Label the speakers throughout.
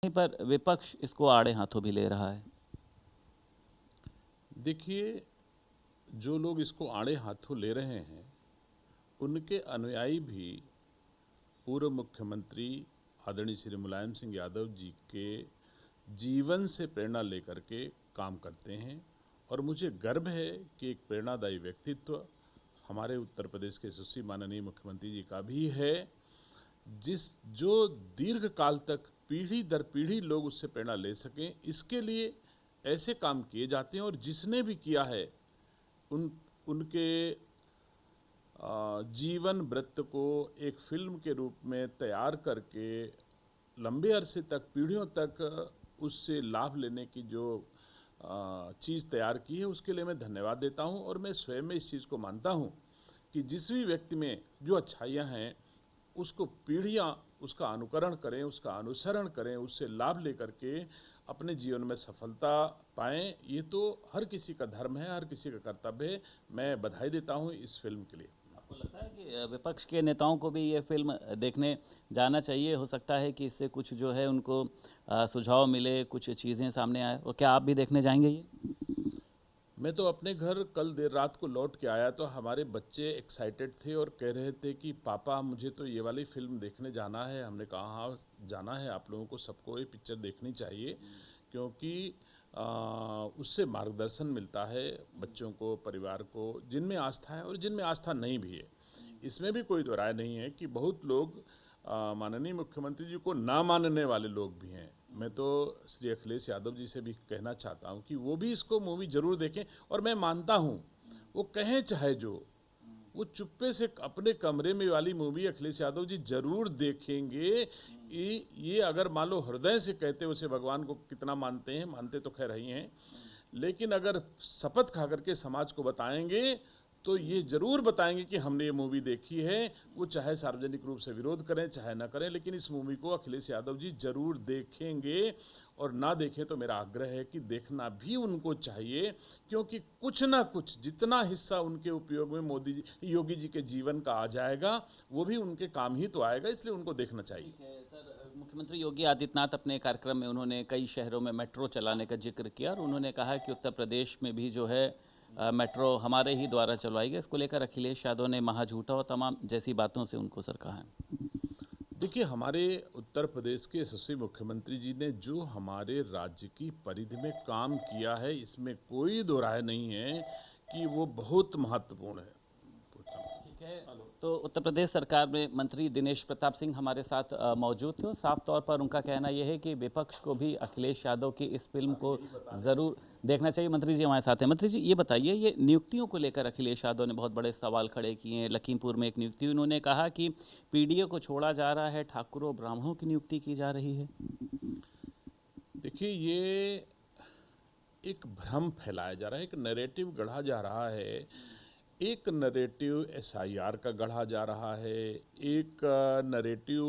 Speaker 1: पर विपक्ष इसको आड़े हाथों भी ले रहा है।
Speaker 2: देखिए, जो लोग इसको आड़े हाथों ले रहे हैं उनके अनुयायी भी पूर्व मुख्यमंत्री आदरणीय श्री मुलायम सिंह यादव जी के जीवन से प्रेरणा लेकर के काम करते हैं। और मुझे गर्व है कि एक प्रेरणादायी व्यक्तित्व हमारे उत्तर प्रदेश के यशस्वी माननीय मुख्यमंत्री जी का भी है, जो दीर्घ काल तक पीढ़ी दर पीढ़ी लोग उससे प्रेरणा ले सकें, इसके लिए ऐसे काम किए जाते हैं। और जिसने भी किया है उनके जीवन वृत्त को एक फिल्म के रूप में तैयार करके लंबे अरसे तक, पीढ़ियों तक उससे लाभ लेने की जो चीज़ तैयार की है, उसके लिए मैं धन्यवाद देता हूं। और मैं स्वयं में इस चीज़ को मानता हूं कि जिस भी व्यक्ति में जो अच्छाइयां हैं उसको पीढ़ियां उसका अनुकरण करें, उसका अनुसरण करें, उससे लाभ लेकर के अपने जीवन में सफलता पाएं। ये तो हर किसी का धर्म है, हर किसी का कर्तव्य है। मैं बधाई देता हूं इस फिल्म के लिए।
Speaker 1: आपको लगता है कि विपक्ष के नेताओं को भी ये फिल्म देखने जाना चाहिए? हो सकता है कि इससे कुछ जो है उनको सुझाव मिले, कुछ चीज़ें सामने आए। और क्या आप भी देखने जाएंगे ये?
Speaker 2: मैं तो अपने घर कल देर रात को लौट के आया तो हमारे बच्चे एक्साइटेड थे और कह रहे थे कि पापा मुझे तो ये वाली फिल्म देखने जाना है। हमने कहा हाँ जाना है, आप लोगों को सबको ये पिक्चर देखनी चाहिए, क्योंकि उससे मार्गदर्शन मिलता है बच्चों को, परिवार को, जिनमें आस्था है और जिनमें आस्था नहीं भी है। इसमें भी कोई दो राय नहीं है कि बहुत लोग माननीय मुख्यमंत्री जी को ना मानने वाले लोग भी हैं। मैं तो श्री अखिलेश यादव जी से भी कहना चाहता हूं कि वो भी इसको मूवी जरूर देखें। और मैं मानता हूं वो कहें चाहे जो, वो चुप्पे से अपने कमरे में वाली मूवी अखिलेश यादव जी जरूर देखेंगे। ये अगर मान लो हृदय से कहते, उसे भगवान को कितना मानते हैं, मानते तो खैर ही हैं, लेकिन अगर शपथ खा करके समाज को बताएंगे तो ये जरूर बताएंगे कि हमने ये मूवी देखी है। वो चाहे सार्वजनिक रूप से विरोध करें चाहे ना करें, लेकिन इस मूवी को अखिलेश यादव जी जरूर देखेंगे। और ना देखें तो मेरा आग्रह है कि देखना भी उनको चाहिए, क्योंकि कुछ ना कुछ जितना हिस्सा उनके उपयोग में योगी जी के जीवन का आ जाएगा, वो भी उनके काम ही तो आएगा, इसलिए उनको देखना चाहिए।
Speaker 1: ठीक है सर, मुख्यमंत्री योगी आदित्यनाथ अपने कार्यक्रम में उन्होंने कई शहरों में मेट्रो चलाने का जिक्र किया और उन्होंने कहा कि उत्तर प्रदेश में भी जो है मेट्रो हमारे ही द्वारा चलवाई गई। इसको लेकर अखिलेश यादव ने महाझूठा और तमाम जैसी बातों से उनको सर कहा है।
Speaker 2: देखिए, हमारे उत्तर प्रदेश के यशस्वी मुख्यमंत्री जी ने जो हमारे राज्य की परिधि में काम किया है, इसमें कोई दो राय नहीं है कि वो बहुत महत्वपूर्ण है।
Speaker 1: ठीक है, तो उत्तर प्रदेश सरकार में मंत्री दिनेश प्रताप सिंह हमारे साथ मौजूद थे। साफ तौर पर उनका कहना यह है कि विपक्ष को भी अखिलेश यादव की इस फिल्म को ज़रूर देखना चाहिए। मंत्री जी हमारे साथ हैं। मंत्री जी ये बताइए, ये नियुक्तियों को लेकर अखिलेश यादव ने बहुत बड़े सवाल खड़े किए हैं। लखीमपुर में एक नियुक्ति, उन्होंने कहा कि पीडीए को छोड़ा जा रहा है, ठाकुरों ब्राह्मणों की नियुक्ति की जा रही है।
Speaker 2: देखिए, ये एक भ्रम फैलाया जा रहा है, एक नैरेटिव गढ़ा जा रहा है। एक नैरेटिव एसआईआर का गढ़ा जा रहा है, एक नैरेटिव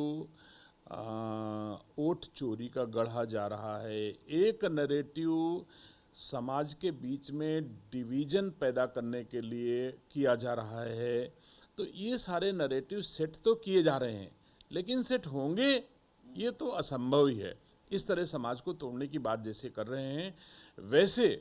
Speaker 2: वोट चोरी का गढ़ा जा रहा है, एक नैरेटिव समाज के बीच में डिवीजन पैदा करने के लिए किया जा रहा है। तो ये सारे नैरेटिव सेट तो किए जा रहे हैं, लेकिन सेट होंगे ये तो असंभव ही है। इस तरह समाज को तोड़ने की बात जैसे कर रहे हैं, वैसे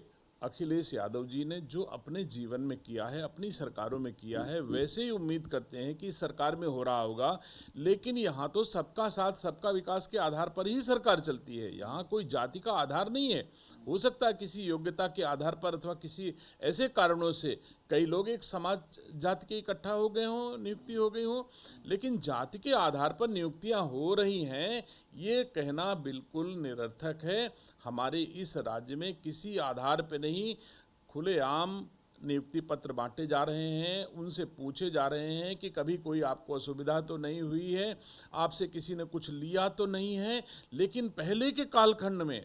Speaker 2: अखिलेश यादव जी ने जो अपने जीवन में किया है, अपनी सरकारों में किया है, वैसे ही उम्मीद करते हैं कि सरकार में हो रहा होगा। लेकिन यहाँ तो सबका साथ सबका विकास के आधार पर ही सरकार चलती है। यहाँ कोई जाति का आधार नहीं है। हो सकता है किसी योग्यता के आधार पर अथवा किसी ऐसे कारणों से कई लोग एक समाज जाति के इकट्ठा हो गए हों, नियुक्ति हो गई हो, लेकिन जाति के आधार पर नियुक्तियां हो रही हैं, ये कहना बिल्कुल निरर्थक है। हमारे इस राज्य में किसी आधार पर नहीं, खुलेआम नियुक्ति पत्र बांटे जा रहे हैं। उनसे पूछे जा रहे हैं कि कभी कोई आपको असुविधा तो नहीं हुई है, आपसे किसी ने कुछ लिया तो नहीं है। लेकिन पहले के कालखंड में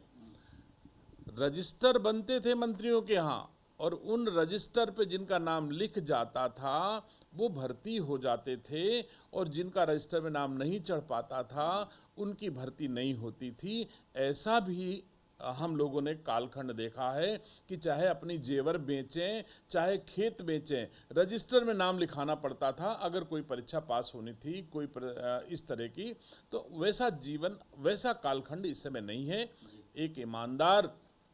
Speaker 2: रजिस्टर बनते थे मंत्रियों के यहाँ, और उन रजिस्टर पे जिनका नाम लिख जाता था वो भर्ती हो जाते थे, और जिनका रजिस्टर में नाम नहीं चढ़ पाता था उनकी भर्ती नहीं होती थी। ऐसा भी हम लोगों ने कालखंड देखा है कि चाहे अपनी जेवर बेचें, चाहे खेत बेचें, रजिस्टर में नाम लिखाना पड़ता था अगर कोई परीक्षा पास होनी थी, कोई इस तरह की। तो वैसा जीवन, वैसा कालखंड इस समय नहीं है। एक ईमानदार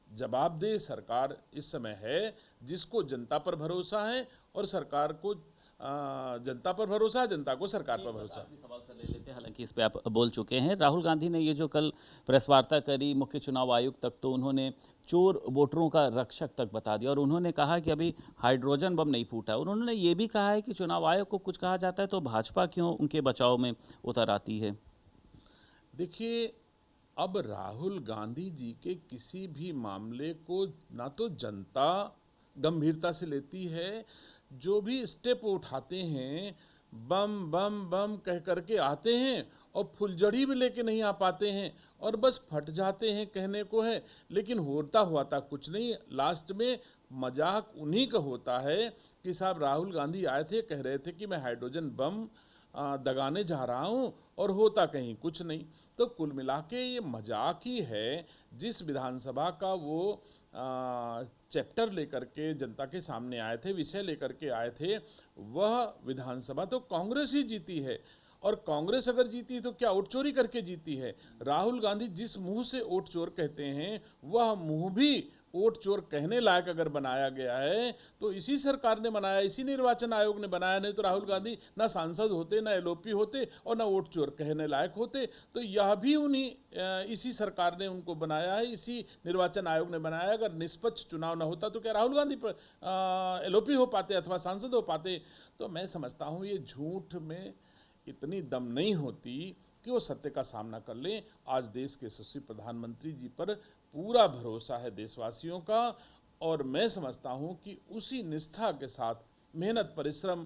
Speaker 2: जवाबदेह सरकार इस समय है, जिसको जनता पर भरोसा है और सरकार को जनता पर भरोसा है, जनता को सरकार पर भरोसा है।
Speaker 1: सवाल से ले लेते हैं, हालांकि इस पे आप बोल चुके हैं। राहुल गांधी ने ये जो कल प्रेस वार्ता करी, मुख्य चुनाव आयुक्त तक तो उन्होंने चोर वोटरों का रक्षक तक बता दिया और उन्होंने कहा कि अभी हाइड्रोजन बम नहीं फूटा। और उन्होंने ये भी कहा है कि चुनाव आयोग को कुछ कहा जाता है तो भाजपा क्यों उनके बचाव में उतर आती है।
Speaker 2: देखिए, अब राहुल गांधी जी के किसी भी मामले को ना तो जनता गंभीरता से लेती है, जो भी स्टेप उठाते हैं बम बम बम कह करके आते हैं और फुलझड़ी भी लेके नहीं आ पाते हैं और बस फट जाते हैं, कहने को है लेकिन होता हुआ था कुछ नहीं। लास्ट में मजाक उन्हीं का होता है कि साहब राहुल गांधी आए थे, कह रहे थे कि मैं हाइड्रोजन बम दगाने जा रहा हूं और होता कहीं कुछ नहीं। तो कुल मिला के ये मजाक ही है। जिस विधानसभा का वो चैप्टर लेकर के जनता के सामने आए थे, विषय लेकर के आए थे, वह विधानसभा तो कांग्रेस ही जीती है। और कांग्रेस अगर जीती तो क्या वोट चोरी करके जीती है? राहुल गांधी जिस मुंह से वोट चोर कहते हैं, वह मुंह भी वोट चोर कहने लायक अगर बनाया गया है तो इसी सरकार ने बनाया, इसी निर्वाचन आयोग ने बनाया। नहीं तो राहुल गांधी ना सांसद होते, ना एलओपी होते और ना वोट चोर कहने लायक होते। तो यह भी उन्हीं इसी सरकार ने उनको बनाया है, इसी निर्वाचन आयोग ने बनाया। अगर निष्पक्ष चुनाव ना होता तो क्या राहुल गांधी एलओपी हो पाते अथवा सांसद हो पाते? तो मैं समझता हूं ये झूठ में इतनी दम नहीं होती कि वो सत्य का सामना कर लें। आज देश के यशस्वी प्रधानमंत्री जी पर पूरा भरोसा है देशवासियों का और मैं समझता हूं कि उसी निष्ठा के साथ, मेहनत परिश्रम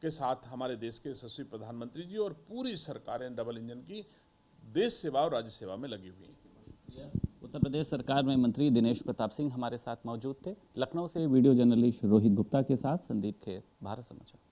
Speaker 2: के साथ हमारे देश के यशस्वी प्रधानमंत्री जी और पूरी सरकारें डबल इंजन की देश सेवा और राज्य सेवा में लगी हुई हैं।
Speaker 1: उत्तर प्रदेश सरकार में मंत्री दिनेश प्रताप सिंह हमारे साथ मौजूद थे। लखनऊ से वीडियो जर्नलिस्ट रोहित गुप्ता के साथ संदीप खेर, भारत समाचार।